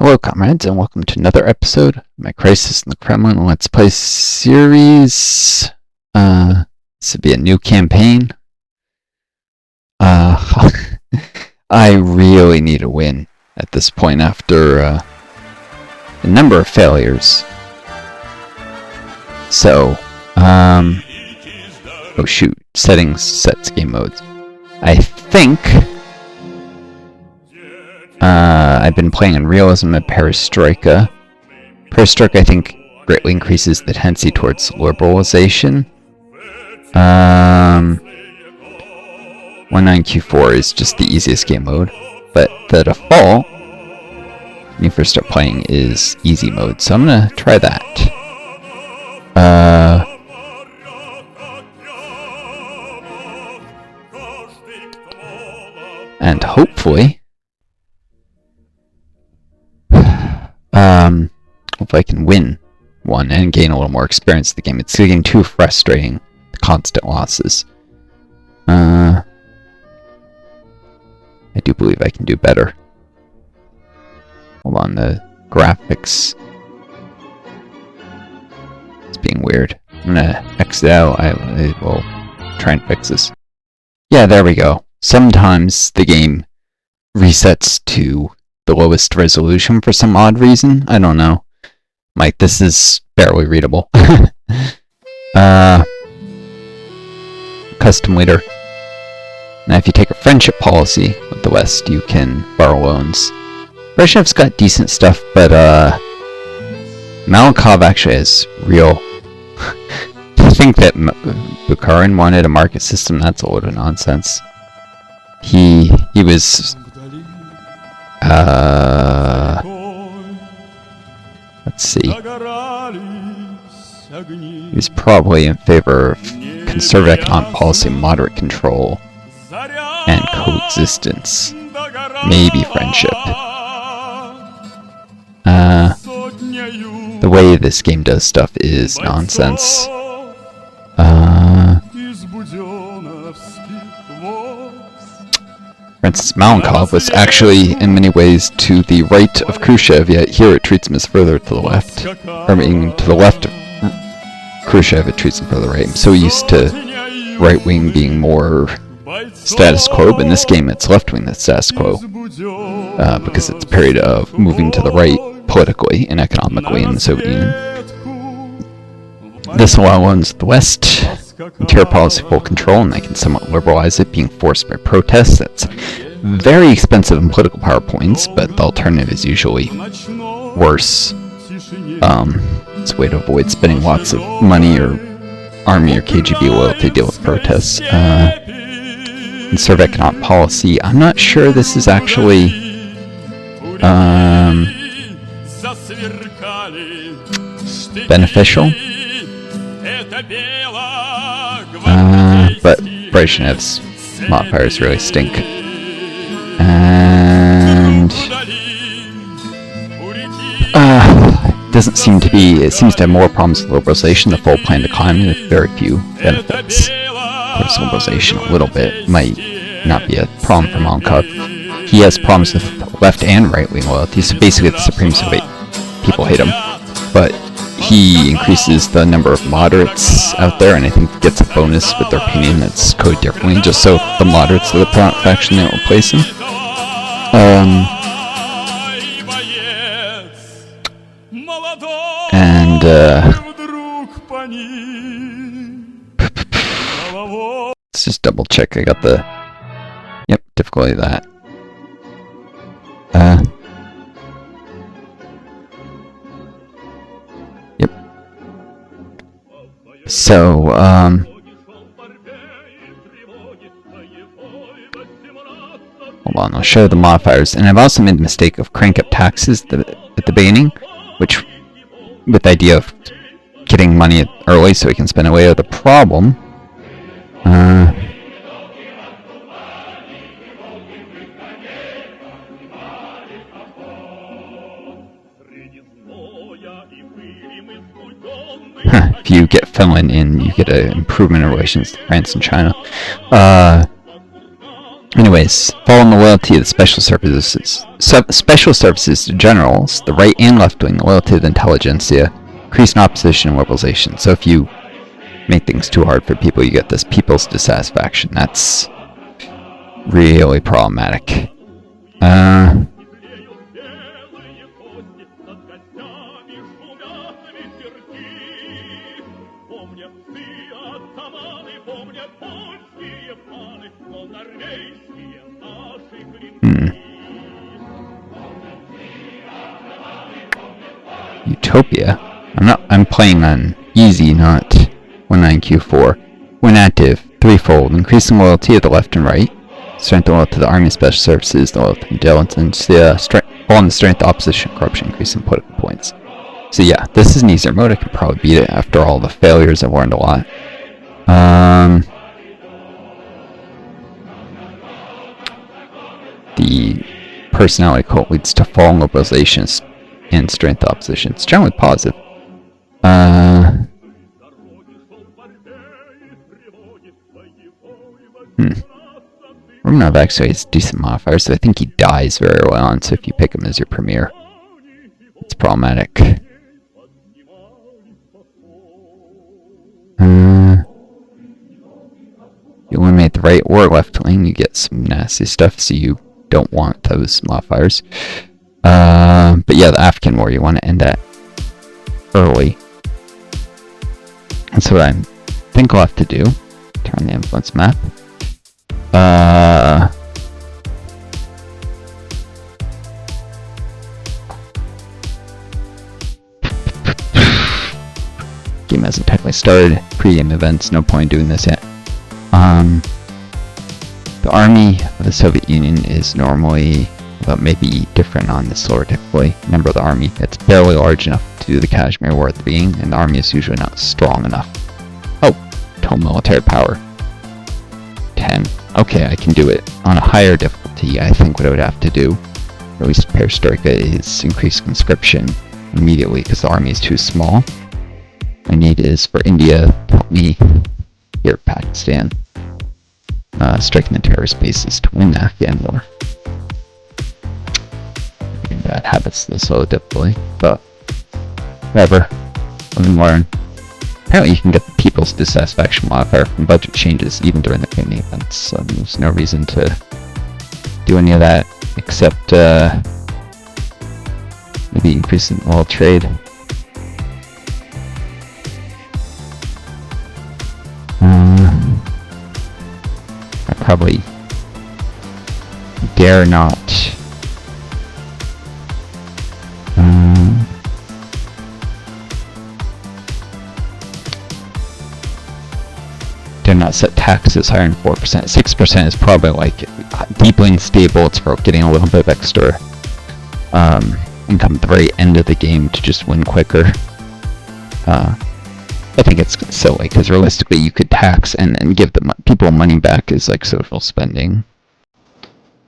Hello comrades, and welcome to another episode of my Crisis in the Kremlin Let's Play series. This would be a new campaign. I really need a win at this point after a number of failures. So, oh shoot, settings, sets, game modes. I think I've been playing in realism and perestroika. Perestroika, I think, greatly increases the tendency towards liberalization. 19Q4 is just the easiest game mode, but the default when you first start playing is easy mode, so I'm gonna try that. And hopefully I can win one and gain a little more experience in the game. It's getting too frustrating, the constant losses. I do believe I can do better. Hold on, the graphics. It's being weird. I'm gonna exit out. I will try and fix this. Yeah, there we go. Sometimes the game resets to the lowest resolution for some odd reason. I don't know. Like, this is barely readable. Custom leader. Now, if you take a friendship policy with the West, you can borrow loans. Brezhnev's got decent stuff, but Malenkov actually has real... I think that Bukharin wanted a market system. That's a load of nonsense. He was... let's see. He was probably in favor of conservative economic policy, moderate control, and coexistence. Maybe friendship. The way this game does stuff is nonsense. For instance, Malenkov was actually, in many ways, to the right of Khrushchev, yet here it treats him as further to the left. I mean, to the left of Khrushchev, it treats him further right. I'm so used to right-wing being more status quo, but in this game it's left-wing that's status quo. Because it's a period of moving to the right politically and economically in the Soviet Union. This allows the West interior policy full control, and they can somewhat liberalize it, being forced by protests. That's very expensive in political PowerPoints, but the alternative is usually worse. It's a way to avoid spending lots of money or army or KGB loyalty to deal with protests. Conserve economic policy. I'm not sure this is actually beneficial. But Brezhnev's modifiers really stink. And doesn't seem to be. It seems to have more problems with liberalization. The full planned economy with very few benefits. Of course, liberalization a little bit might not be a problem for Malenkov. He has problems with left and right-wing loyalty. So basically, the Supreme Soviet people hate him, but he increases the number of moderates out there, and I think gets a bonus with their opinion that's coded differently, just so the moderates of the prominent faction don't replace him. Let's just double check I got the... Yep, difficulty of that. Yep. So, hold on, I'll show the modifiers. And I've also made the mistake of crank up taxes at the beginning, which, with the idea of getting money early so we can spend it later. The problem, if you get Finland in, you get an improvement in relations to France and China. Anyways, following the loyalty of the special services to generals, the right and left wing, the loyalty to the intelligentsia, increase in opposition and mobilization. So if you make things too hard for people, you get this people's dissatisfaction. That's really problematic. Utopia. I'm playing on easy, not 19Q4. When active, threefold: increasing loyalty of the left and right, strength and loyalty to the army special services, the loyalty to intelligence, on the strength, opposition, corruption, increasing political points. So yeah, this is an easier mode. I can probably beat it after all the failures. I've learned a lot. The personality cult leads to fall mobilizations and strength opposition. It's generally positive. Romanov actually has decent modifiers, so I think he dies very early on, so if you pick him as your premier, it's problematic. You eliminate the right or left wing, you get some nasty stuff, so you don't want those modifiers. But yeah, the African War, you want to end that early. That's what I think I'll have to do. Turn the influence map. Game hasn't technically started. Pre-game events, no point in doing this yet. The army of the Soviet Union is normally, well, maybe different on this lower typically. Member of the army, it's barely large enough to do the Kashmir War at the beginning, and the army is usually not strong enough. Oh, total military power. 10. Okay, I can do it. On a higher difficulty, I think what I would have to do, or at least Perestroika, is increase conscription immediately, because the army is too small. My need is for India to help me here, Pakistan, striking the terrorist bases to win the Afghan war. Bad habits this low difficulty, but whatever. Live and learn. Apparently you can get the people's dissatisfaction modifier from budget changes even during the training events, so there's no reason to do any of that except maybe increasing oil trade. I probably dare not set taxes higher than 4%. 6% is probably like deeply unstable. It's for getting a little bit of extra income at the very end of the game to just win quicker. I think it's silly because realistically you could tax and give the people money back as like social spending.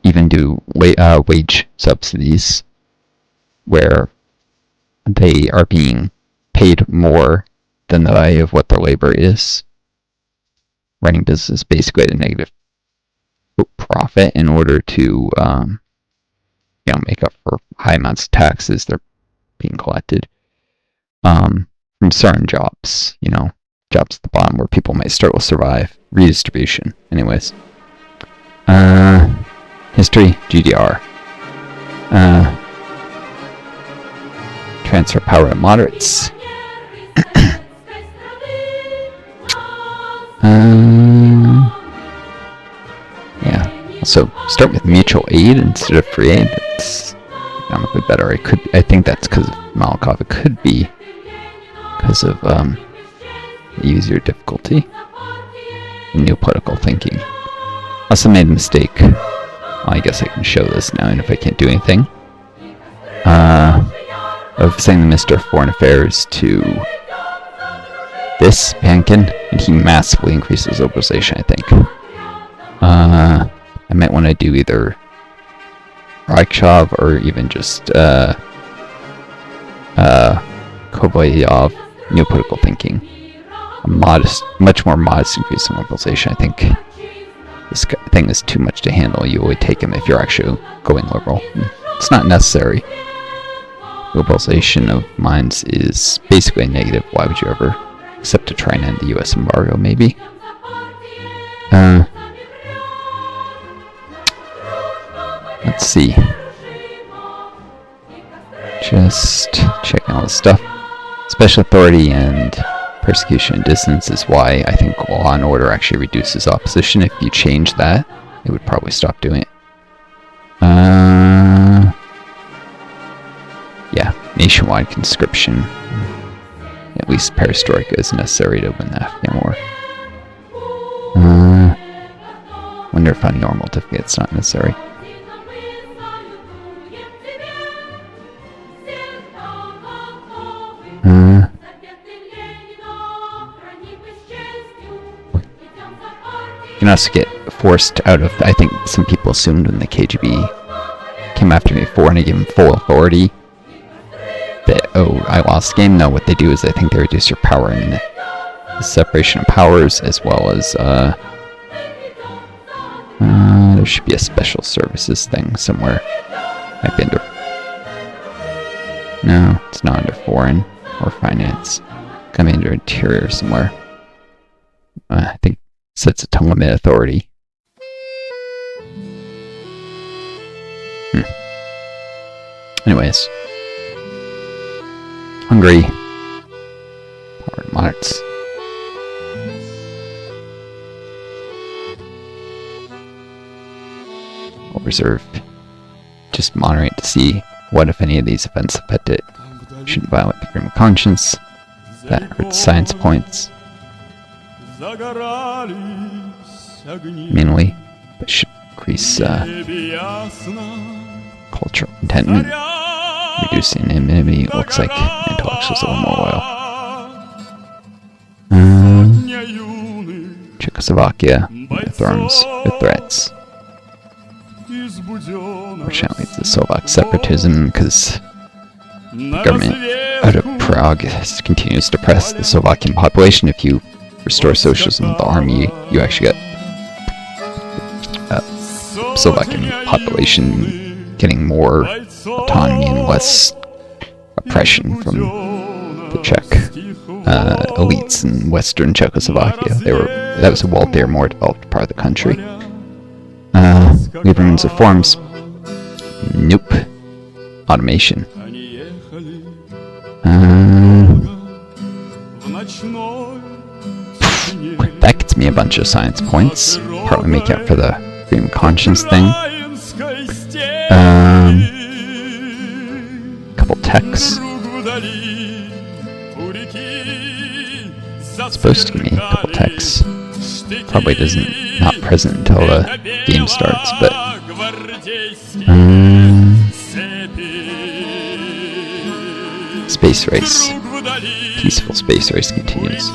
Even do wage subsidies where they are being paid more than the value of what their labor is. Running business basically at a negative profit in order to make up for high amounts of taxes they're being collected from certain jobs, jobs at the bottom where people might struggle to survive. Redistribution. Anyways. History, GDR. Transfer power to moderates. Yeah. So start with mutual aid instead of free aid. That's economically better. I think that's because of Malenkov. It could be because of easier difficulty and new political thinking. Also made a mistake. Well, I guess I can show this now, and if I can't do anything, of sending the Minister of Foreign Affairs to this Pankin, and he massively increases mobilization, I think. I might want to do either Raichov or even just Kovalyov, new political thinking. A much more modest increase in mobilization, I think. this thing is too much to handle, you would take him if you're actually going liberal. It's not necessary. Liberalization of mines is basically negative. Why would you ever accept to try and end the US embargo, maybe? Let's see. Just checking all this stuff. Special authority and persecution and distance is why I think law and order actually reduces opposition. If you change that, it would probably stop doing it. Yeah, nationwide conscription. At least perestroika is necessary to win the Afghan war. Wonder if on normal difficulty it's not necessary. You can also get forced out of, I think some people assumed when the KGB came after me for and I gave them full authority that, oh, I lost the game. No, what they do is I think they reduce your power in the separation of powers, as well as, there should be a special services thing somewhere. Might be under, no, it's not under foreign or finance. Coming under interior somewhere. I think sets a ton limit authority. Anyways. Hungary. Power monarchs. I'll reserve. Just moderate to see what, if any, of these events affect it. Shouldn't violate the freedom of conscience. That hurts science points. Mainly, but should increase cultural contentment. Reducing anonymity looks like intellectuals a little more loyal. Czechoslovakia, the thrones with threats. Unfortunately, it's the Slovak separatism, because the government out of Prague continues to oppress the Slovakian population. If you restore socialism with the army, you actually get Slovakian population getting more autonomy and less oppression from the Czech elites in Western Czechoslovakia. That was a wealthier, more developed part of the country. Government reforms. Nope. Automation. That gets me a bunch of science points, partly make up for the freedom of conscience thing. Couple techs. It's supposed to give me a couple techs. Probably not present until the game starts, but space race. Peaceful space race continues.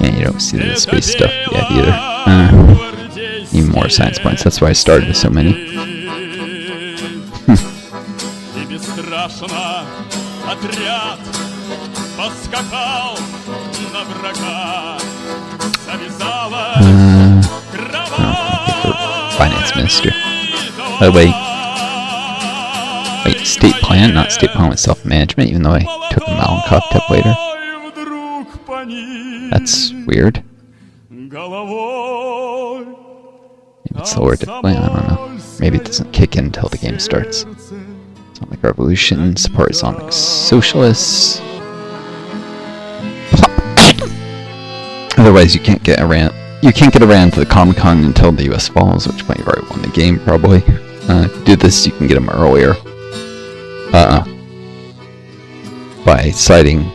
And you don't see the space stuff yet either. Even more science points. That's why I started with so many. Finance minister. By the way, wait, state plan, not state plan with self-management, even though I took a Malenkov-type later. That's weird. Maybe it's lower difficulty, I don't know. Maybe it doesn't kick in until the game starts. Islamic Revolution, support Islamic Socialists. Otherwise, you can't get Iran. You can't get Iran to the Comic-Con until the US falls, which might have already won the game, probably. If you do this, you can get them earlier. By siding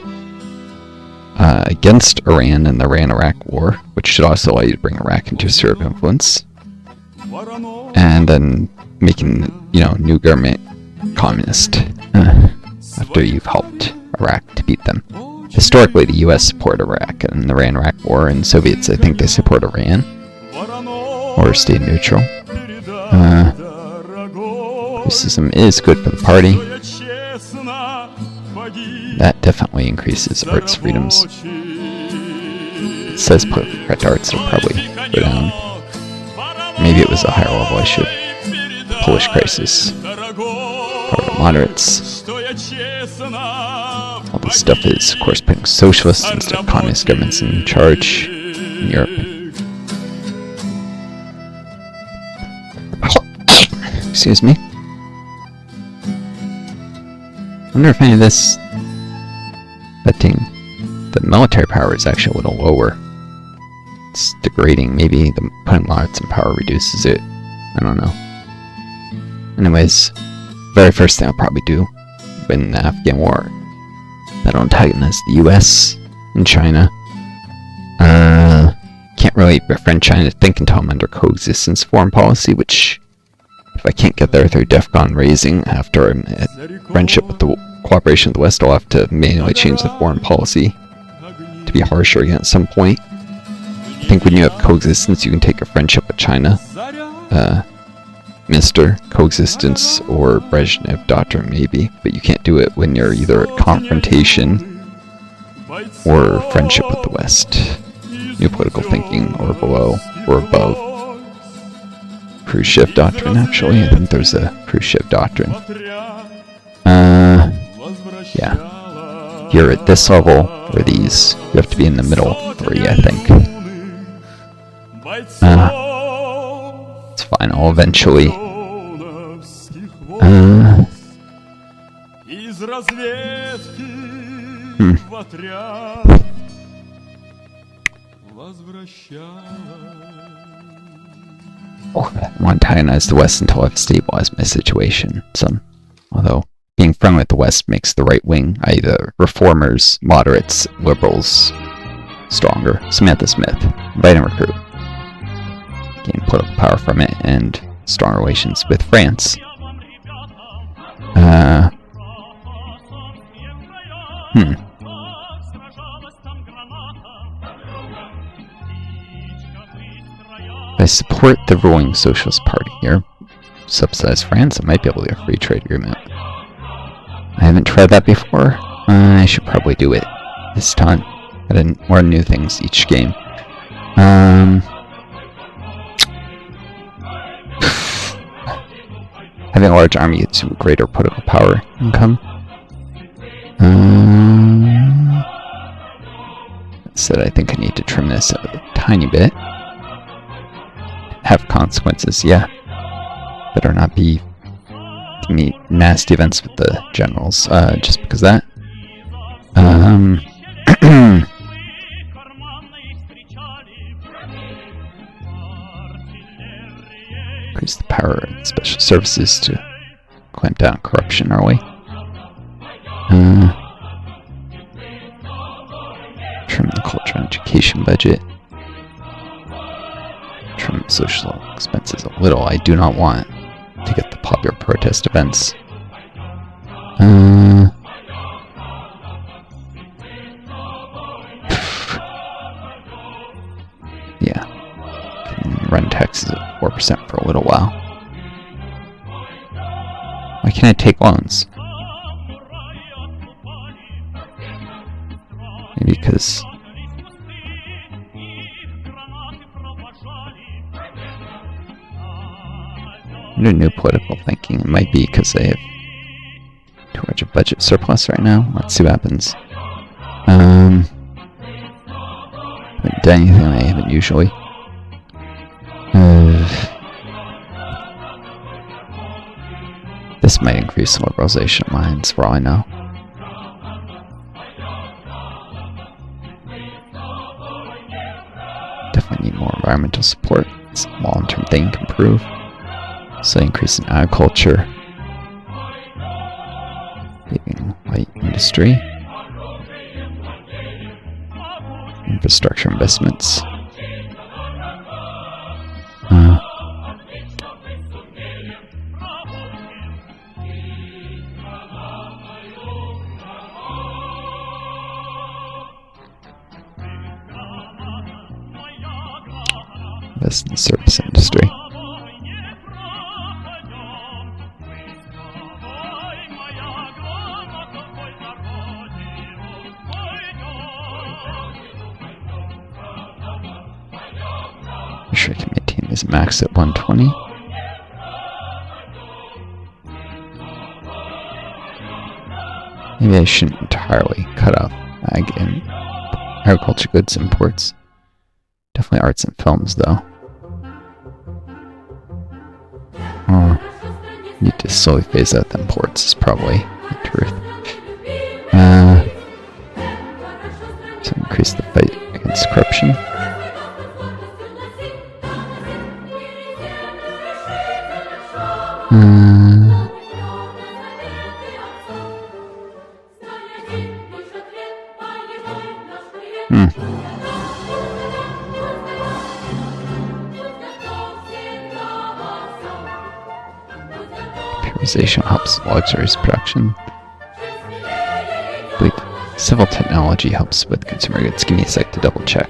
against Iran in the Iran-Iraq war, which should also allow you to bring Iraq into a sphere of influence. And then making, new government communist after you've helped Iraq to beat them. Historically, the US supported Iraq in the Iran-Iraq war, and Soviets, I think they support Iran. Or stay neutral. Racism is good for the party. That definitely increases arts freedoms. It says political darts will probably go down. Maybe it was a higher level issue. Polish crisis. Probably the moderates. All this stuff is, of course, putting socialists instead of communist governments in charge in Europe. Excuse me. I wonder if any of this affecting the military power is actually a little lower. It's degrading. Maybe the putting lots in power reduces it. I don't know. Anyways, very first thing I'll probably do in the Afghan war, that'll antagonize the US and China. Can't really befriend China, think until I'm under coexistence foreign policy, which if I can't get there through DEFCON raising after I'm at friendship with the cooperation of the West, I'll have to manually change the foreign policy to be harsher again at some point. I think when you have coexistence, you can take a friendship with China. Mr. Coexistence or Brezhnev Doctrine maybe, but you can't do it when you're either at confrontation or friendship with the West. New political thinking or below or above. Khrushchev Doctrine, actually. I think there's a Khrushchev Doctrine. Yeah. Here at this level, or these, you have to be in the middle 3, I think. It's fine, I'll eventually... I want to antagonize the West until I've stabilized my situation some. Although, being friendly with the West makes the right wing, i.e. the reformers, moderates, liberals, stronger. Samantha Smith, invite and recruit. Gain political power from it, and strong relations with France. I support the ruling Socialist Party here. Subsidize France, I might be able to get a free trade agreement. I haven't tried that before. I should probably do it this time. I didn't learn new things each game. Having a large army gives you greater political power income. That said, I think I need to trim this a tiny bit. Have consequences, yeah. Better not be any nasty events with the generals, just because of that. Increase the power of special services to clamp down on corruption, are we? Trim the culture and education budget. Trim social expenses a little. I do not want to get the popular protest events. Yeah. Can run taxes at 4% for a little while. Why can't I take loans? Maybe because... Under new political thinking, it might be because they have too much of budget surplus right now. Let's see what happens. Haven't done anything I haven't usually. This might increase the liberalization of mines, for all I know. Definitely need more environmental support. It's a long-term thing to improve. So increase in agriculture, leaving light industry, infrastructure investments. Invest in the service industry. max at 120. Maybe I shouldn't entirely cut off ag and agriculture goods imports. Definitely arts and films, though. Or need to slowly phase out the imports is probably the truth. So increase the fight against corruption. Computerization helps luxuries production. I believe civil technology helps with consumer goods. Give me a sec to double check.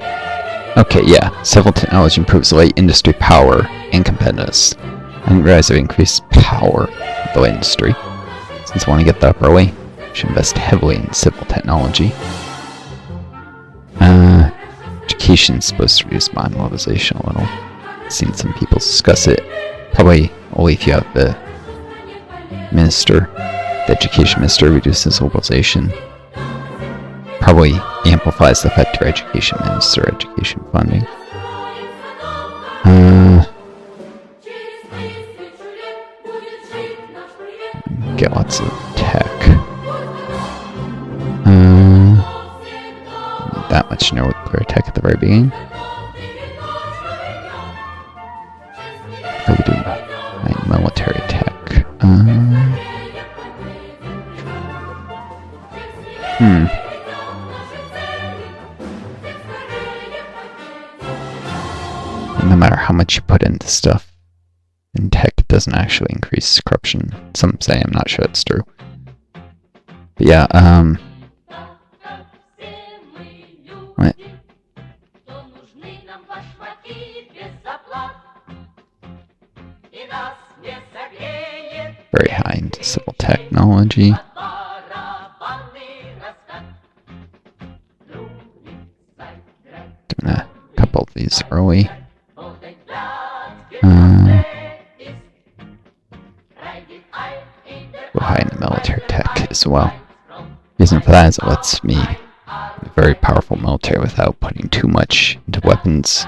Okay, yeah. Civil technology improves light industry power and competitiveness. I didn't realize I've increased power of the light industry. Since I want to get that up early, I should invest heavily in civil technology. Education's supposed to reduce mind mobilization a little. I've seen some people discuss it. Probably only if you have the minister, the education minister, reduces mobilization. Probably amplifies the effect of your education minister, education funding. Get lots of tech. That much nuclear tech at the very beginning. What do we do? Military tech. No matter how much you put into stuff in tech, it doesn't actually increase corruption. Some say, I'm not sure that's true. But yeah, what? Very high into civil technology. Doing a couple of these early. Go high into military tech as well. Reason for that is it lets me have a very powerful military without putting too much into weapons.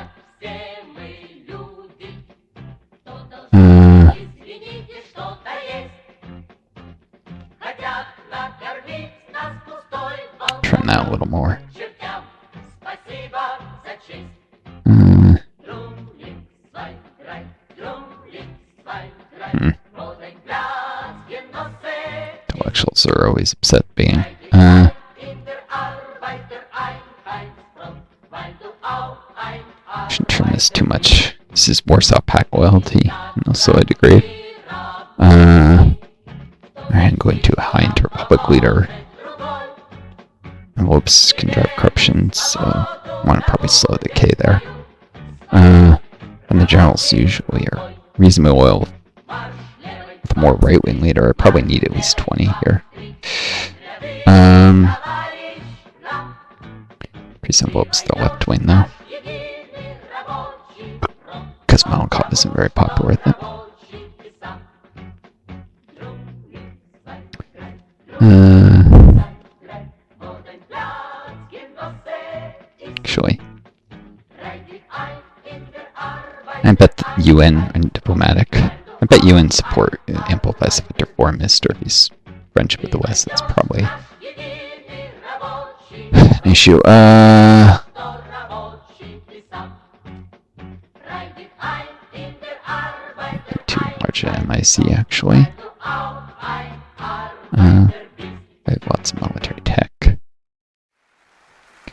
Trim that a little more. Intellectuals are always upset being. Shouldn't trim this too much. This is Warsaw Pact loyalty, and also a degrade. I'm going too high into Republic leader. Envelopes can drive corruption, so I want to probably slow the decay there. And the generals usually are reasonably loyal. With a more right-wing leader, I probably need at least 20 here. Increase envelopes to the left wing though. Because Malenkov isn't very popular with it. Actually, I bet the UN and diplomatic. I bet UN support amplifies if a foreign minister if he's friendship with the West. That's probably an issue. Too large at MIC actually.